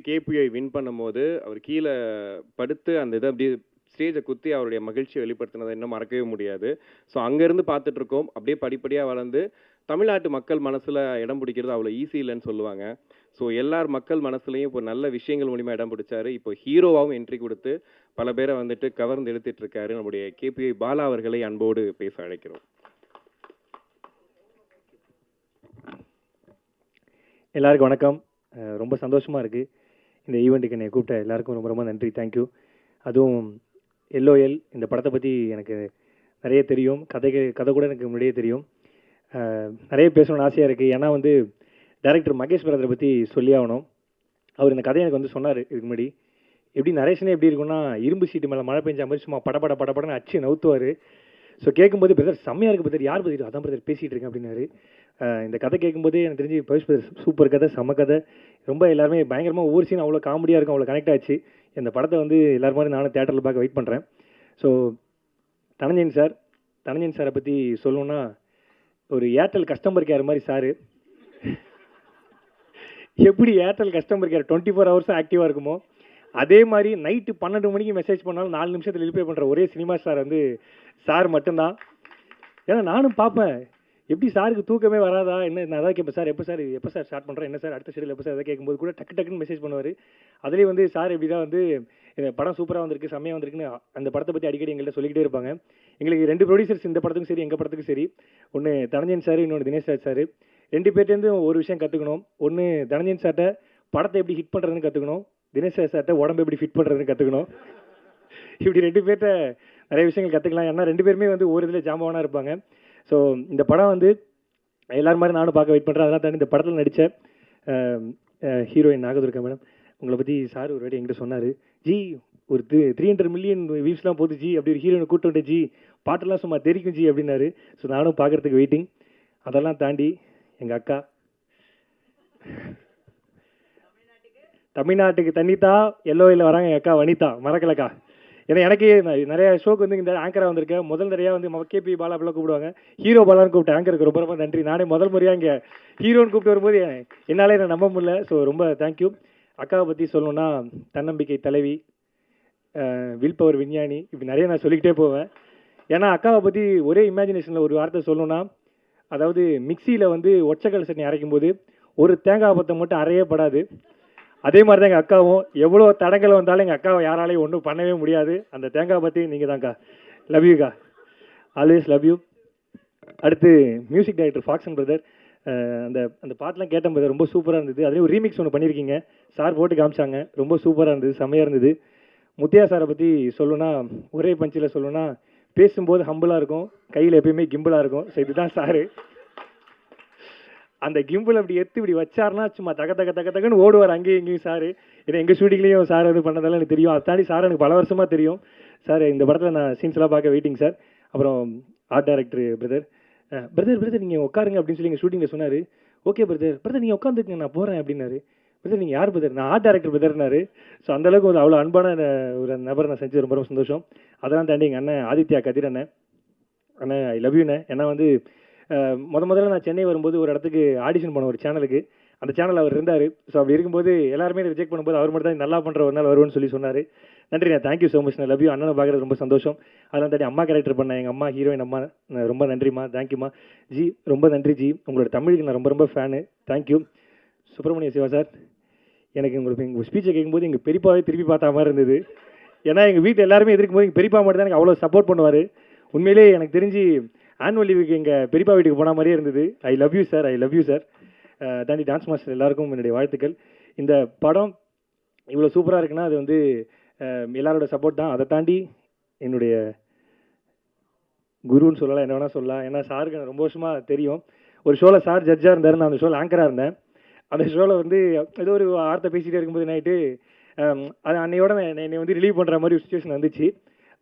KPI win பண்ணும்போது, அவர் கீழ படுத்து அந்த இத அப்படியே ஸ்டேஜ குத்தி அவருடைய மகிழ்ச்சிய வெளிப்படுத்தினத இன்னும் மறக்கவே முடியாது. ஸோ அங்கருந்து பார்த்துட்டுருக்கோம். அப்படியே படிப்படியா வளர்ந்து, தமிழ்நாட்டு மக்கள் மனசுல இடம் பிடிக்கிறது அவ்வளோ ஈஸி இல்லன்னு சொல்லுவாங்க. ஸோ எல்லார் மக்கள் மனசுலயும் இப்போ நல்ல விஷயங்கள் மூலியமா இடம் பிடிச்சாரு. இப்போ ஹீரோவாவும் என்ட்ரி குடுத்து, பல பேர வந்துட்டு கவர்ந்து இழுத்துட்டு இருக்காரு. நம்முடைய கேபிஐ பாலா அவர்களை அன்போடு பேச அழைக்கிறோம். எல்லாருக்கும் வணக்கம். ரொம்ப சந்தோஷமா இருக்கு. இந்த ஈவெண்ட்டுக்கு என்னை கூப்பிட்ட எல்லாருக்கும் ரொம்ப ரொம்ப நன்றி. தேங்க்யூ. அதுவும் எல்ஓஎல் இந்த படத்தை பற்றி எனக்கு நிறைய தெரியும். கதை கூட எனக்கு முன்னாடியே தெரியும். நிறைய பேசணும்னு ஆசையாக இருக்குது. ஏன்னா வந்து டைரக்டர் மகேஷ் பிரதரை பற்றி சொல்லி ஆகணும். அவர் இந்த கதையை எனக்கு வந்து சொன்னார் இதுக்கு முன்னாடி. எப்படி நரேஷனே எப்படி இருக்குன்னா, இரும்பு சீட்டு மேலே மழை பெஞ்ச மாதிரி சும்மா படப்படன்னு அச்சு நவுத்துவார். ஸோ கேட்கும்போது பிரதர் செம்மையாக இருக்குது பிரதர், யார் பிரதர்? அதான் பிரதர் பேசிகிட்டு இருக்கேன் அப்படின்னாரு. இந்த கதை கேட்கும்போதே எனக்கு தெரிஞ்சு பவிஷ் பிரதர் சூப்பர் கதை, செம்ம கதை. ரொம்ப எல்லாருமே பயங்கரமாக ஒவ்வொரு சீன் அவ்வளோ காமெடியாக இருக்கும், அவ்வளோ கனெக்ட் ஆச்சு. இந்த படத்தை வந்து எல்லாரும் மாதிரி நானும் தேட்டரில் பார்க்க வெயிட் பண்ணுறேன். ஸோ தனஞ்சயன் சாரை பற்றி சொல்லணுன்னா, ஒரு ஏர்டெல் கஸ்டமர் கேர் மாதிரி சார். எப்படி ஏர்டெல் கஸ்டமர் கேர் 24 ஹவர்ஸும் ஆக்டிவாக இருக்குமோ, அதே மாதிரி நைட்டு 12 மணிக்கு மெசேஜ் பண்ணாலும் 4 நிமிஷத்தில் ரிப்ளை பண்ணுற ஒரே சினிமா ஸ்டார் வந்து சார் மட்டும்தான். ஏன்னா நானும் பார்ப்பேன், எப்படி சாருக்கு தூக்கமே வராதா என்ன? நான் அதான் கேட்பேன், சார் எப்போ சார் ஸ்டார்ட் பண்ணுறேன், என்ன சார் அடுத்த ஷெடியூல் எப்போ சார்? அதை கேட்கும்போது கூட டக்குன்னு மெசேஜ் பண்ணுவார். அதுலேயும் வந்து சார் எப்படி தான் வந்து இந்த படம் சூப்பராக வந்திருக்கு, செம்மையாக வந்திருக்குன்னு அந்த படத்தை பற்றி அடிக்கடி எங்கள்கிட்ட சொல்லிக்கிட்டே இருப்பாங்க. எங்களுக்கு 2 ப்ரொடியூசர்ஸ் இந்த படத்துக்கும் சரி எங்கள் படத்துக்கும் சரி. ஒன்று தனஞ்சயன் சார், இன்னொன்று தினேஷ் ராஜ் சார். 2 பேர்ட்டேருந்து ஒரு விஷயம் கற்றுக்கணும். ஒன்று தனஞ்சயன் சார்ட்ட படத்தை எப்படி ஹிட் பண்ணுறதுன்னு கற்றுக்கணும், தினேஷ் ராஜ் சார்ட்ட உடம்பு எப்படி ஃபிட் பண்ணுறதுன்னு கற்றுக்கணும். இப்படி 2 பேர்ட்ட நிறைய விஷயங்கள் கற்றுக்கலாம். ஏன்னா 2 பேருமே வந்து ஒரு இதில் ஜாம்பவானாக இருப்பாங்க. ஸோ இந்த படம் வந்து எல்லாரும் மாதிரி நானும் பார்க்க வெயிட் பண்ணுறேன். அதெல்லாம் தாண்டி இந்த படத்தில் நடித்த ஹீரோயின் நாகதுர்கா மேடம், உங்களை பற்றி சார் ஒரு வாட்டி என்கிட்ட சொன்னார். ஜி ஒரு 300 மில்லியன் வியூஸ்லாம் போகுது ஜி, அப்படி ஒரு ஹீரோயினை கூப்பிட்டு வந்துட்டு ஜி பாட்டெல்லாம் சும்மா தெரிக்கும் ஜி அப்படின்னாரு. ஸோ நானும் பார்க்குறதுக்கு வெயிட்டிங். அதெல்லாம் தாண்டி எங்கள் அக்கா தமிழ்நாட்டுக்கு தண்ணித்தா எல்ஓயில் வராங்க எங்கள் அக்கா வனிதா, மறக்கலக்கா. ஏன்னா எனக்கு நிறைய ஷோக்கு வந்து இந்த ஆங்கராக வந்திருக்கேன். முதல் நிறையா வந்து கேபி பாலா அப்படிலாம் கூப்பிடுவாங்க, ஹீரோ பாலான்னு கூப்பிட்டு ஆங்கருக்கு ரொம்ப ரொம்ப நன்றி. நானே முதல் முறையாக இங்கே ஹீரோன்னு கூப்பிட்டு வரும்போது என்னாலே நான் நம்ப முடியல. ஸோ ரொம்ப தேங்க்யூ. அக்காவை பற்றி சொல்லணுன்னா, தன்னம்பிக்கை தலைவி, வில் பவர் விஞ்ஞானி, இப்படி நிறைய நான் சொல்லிக்கிட்டே போவேன். ஏன்னா அக்காவை பற்றி ஒரே இமேஜினேஷனில் ஒரு வார்த்தை சொல்லணுன்னா, அதாவது மிக்சியில் வந்து ஒச்சக்கல் சட்னி அரைக்கும் போது ஒரு தேங்காய் பத்தை மட்டும் அரையே படாது. அதே மாதிரி தான் எங்கள் அக்காவும். எவ்வளோ தடங்கள் வந்தாலும் எங்கள் அக்காவை யாராலையும் ஒன்றும் பண்ணவே முடியாது. அந்த தேங்காய் பற்றி நீங்கள் தான்க்கா. லவ் யூக்கா, ஆல்வேஸ் லவ் யூ. அடுத்து மியூசிக் டைரக்டர் ஃபாக்சன் பிரதர். அந்த அந்த பாட்டெலாம் கேட்டேன் பிரதர், ரொம்ப சூப்பராக இருந்தது. அதுலேயும் ஒரு ரீமிக்ஸ் ஒன்று பண்ணியிருக்கீங்க, சார் போட்டு காமிச்சாங்க, ரொம்ப சூப்பராக இருந்தது, செம்மையாக இருந்தது. முத்தியா சாரை பற்றி சொல்லணுன்னா, ஒரே பஞ்சில் சொல்லணுன்னா, பேசும்போது ஹம்பிளாக இருக்கும், கையில் எப்பயுமே கிம்பிளாக இருக்கும். ஸோ இதுதான் சாரு. அந்த கிம்பிள் அப்படி எடுத்து இப்படி வச்சார்னா சும்மா தகன்னு ஓடுவார் அங்கேயும் இங்கேயும் சார். ஏன்னா எங்கள் ஷூட்டிங்லேயும் சார் இது பண்ணதால எனக்கு தெரியும். அதை தாண்டி சார் எனக்கு பல வருஷமாக தெரியும். சார் இந்த படத்தில் நான் சீன்ஸ்லாம் பார்க்க வெயிட்டிங் சார். அப்புறம் ஆர்ட் டைரக்டர் பிரதர் நீங்கள் உட்காருங்க அப்படின்னு சொல்லி எங்கள் ஷூட்டிங்கில் சொன்னார். ஓகே பிரதர் நீங்கள் உட்காந்துக்குங்க, நான் போகிறேன் அப்படின்னாரு. பிரதர் நீங்கள் யார் பிரதர்? நான் ஆர்ட் டைரக்டர் பிரதர்னாரு. ஸோ அந்தளவுக்கு ஒரு அவ்வளோ அன்பான ஒரு நபரை நான் செஞ்சது ரொம்ப ரொம்ப சந்தோஷம். அதெல்லாம் தாண்டி எங்கள் அண்ணன் ஆதித்யா கதிர் அண்ணன் ஐ லவ் யூண்ணே. ஏன்னா வந்து முதல்ல நான் சென்னை வரும்போது ஒரு இடத்துக்கு ஆடிஷன் பண்ண ஒரு சேனலுக்கு, அந்த சேனல் அவர் இருந்தார். ஸோ அப்படி இருக்கும்போது எல்லாருமே ரிஜெக்ட் பண்ணும்போது அவர் மட்டும் தான் நல்லா பண்ணுற ஒரு நாள் வருவோன்னு சொல்லி சொன்னார். நன்றிண்ணா, தேங்க்யூ ஸோ மச். நான் லவ் யூ. அண்ணனை பார்க்குறது ரொம்ப சந்தோஷம். அதெல்லாம் தாண்டி அம்மா கேரக்டர் பண்ணேன், எங்கள் அம்மா ஹீரோயின் அம்மா, ரொம்ப நன்றிம்மா, தேங்க்யூம்மா. ஜி ரொம்ப நன்றி ஜி, உங்களோட தமிழுக்கு நான் ரொம்ப ரொம்ப fan, thank you. Subramaniya Siva sir, எனக்கு உங்கள் ஸ்பீச்சை கேட்கும்போது எங்கள் பெரியப்பாவே திருப்பி பார்த்தா மாதிரி இருந்தது. ஏன்னா எங்கள் வீட்டில் எல்லாருமே எதிர்க்கும் போது எங்கள் பெரியப்பா மட்டும் தான் எனக்கு அவ்வளோ சப்போர்ட் பண்ணுவார். உண்மையிலே எனக்கு தெரிஞ்சு ஆனுவல் லீவுக்கு எங்கள் பெரியப்பா வீட்டுக்கு போன மாதிரியே இருந்தது. I love you sir. தாண்டி டான்ஸ் மாஸ்டர் எல்லாருக்கும் என்னுடைய வாழ்த்துக்கள். இந்த படம் இவ்வளோ சூப்பராக இருக்குன்னா அது வந்து எல்லாரோட சப்போர்ட் தான். அதை தாண்டி என்னுடைய குருன்னு சொல்லலாம், என்ன வேணால் சொல்லலாம். ஏன்னா சாருக்கு எனக்கு ரொம்ப வருஷமாக தெரியும். ஒரு ஷோவில் சார் ஜட்ஜாக இருந்தார், நான் அந்த ஷோவில் ஆங்கராக இருந்தேன். அந்த ஷோவில் வந்து ஏதோ ஒரு வார்த்தை பேசிகிட்டே இருக்கும்போது நைட்டு அது அன்னையோட என்னை வந்து ரிலீவ் பண்ணுற மாதிரி ஒரு சுச்சுவேஷன் வந்துச்சு.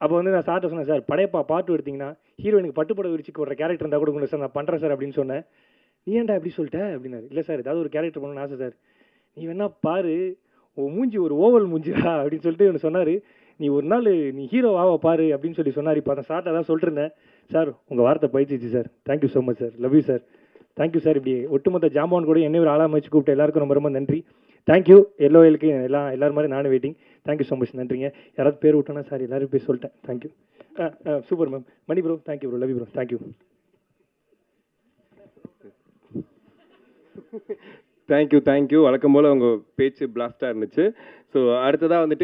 அப்போ வந்து நான் சார்ட்ட சொன்னேன், சார் படையப்பா பாட்டு எடுத்திங்கன்னா ஹீரோயினுக்கு பட்டுப்பட விரிச்சு ஒரு கேரக்டர் இருந்தால் கொடுங்க சார், நான் பண்ணுறேன் சார் அப்படின்னு சொன்னேன். நீ ஏன்டா எப்படி சொல்லிட்டேன் அப்படின்னாரு. இல்லை சார் ஏதாவது ஒரு கேரக்டர் பண்ணணும்னு ஆசை சார். நீ வேணா பாரு, உன் மூஞ்சி ஒரு ஓவல் மூஞ்சிடா அப்படின்னு சொல்லிட்டு ஒன்று சொன்னார். நீ ஒரு நாள் நீ ஹீரோ ஆவ பாரு அப்படின்னு சொல்லி சொன்னார். இப்போ அந்த சார்ட்ட தான் சொல்லிட்டு இருந்தேன். சார் உங்கள் வார்த்தை பயிற்சிச்சு sir, thank you so much sir, love you sir, thank you sir. இப்படி ஒட்டுமொத்த ஜாம்பவான் கூட என்னை ஒரு ஆளாக வச்சு கூப்பிட்டு எல்லாருக்கும் ரொம்ப ரொம்ப நன்றி. தேங்க்யூ எல்ஓஎலுக்கு எல்லாரும் மாதிரி நானும் வெயிட்டிங். Thank you so much. நன்றிங்க. யாராவது பேர் விட்டோன்னா சார், எல்லாரும் பேர் சொல்லிட்டேன். Thank you. Super ma'am. Mani bro thank you bro. Love you bro. Thank you. Thank you. வழக்கம் போல் உங்கள் பேச்சு பிளாஸ்டாக இருந்துச்சு. ஸோ அடுத்ததாக வந்துட்டு